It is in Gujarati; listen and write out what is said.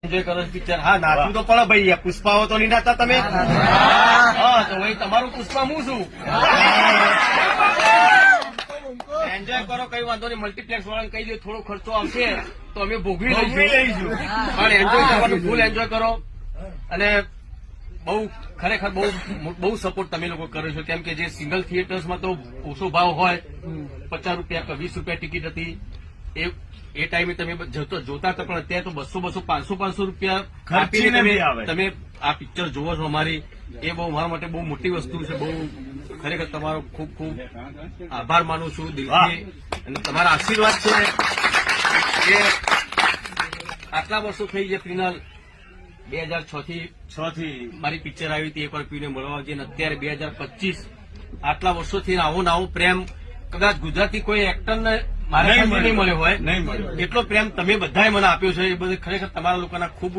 એન્જોય કરો પિક્ચર? હા, નાચવું તો પડે ભાઈ. પુષ્પાઓ તો નહીં નાચતા તમે? હા, તો ભાઈ તમારું પુષ્પા હું છું. એન્જોય કરો, કઈ વાંધો નહીં. મલ્ટીપ્લેક્સ વાળાને કહી દો થોડો ખર્ચો આવશે તો અમે ભોગવી લઈશું, પણ એન્જોય કરવાનું ફૂલ એન્જોય કરો. અને ખરેખર બહુ સપોર્ટ તમે લોકો કર્યો છો, કેમ કે જે સિંગલ થિયેટર્સમાં તો ઓછો ભાવ હોય, 50 રૂપિયા કે 20 રૂપિયા ટિકિટ હતી એ ટાઈમે તમે જોતા હતા, પણ અત્યારે તો 200, 500 રૂપિયા આપીને તમે આ પિક્ચર જોવો છો અમારી. એ બહુ મારા માટે બહુ મોટી વસ્તુ છે. બહુ ખરેખર તમારો ખૂબ ખૂબ આભાર માનું છું દિલથી. અને તમારા આશીર્વાદ છે કે આટલા વર્ષો થઈ ગયા. ફિનાલ 2006 થી મારી પિક્ચર આવી હતી એકવાર પીને મળવા જઈને, અત્યારે 2025 આટલા વર્ષોથી આવો પ્રેમ કદાચ ગુજરાતી કોઈ એક્ટરને મારે નહીં મળ્યો હોય, એટલો પ્રેમ તમે બધાએ મને આપ્યો છે. એ બધે ખરેખર તમારા લોકોના ખૂબ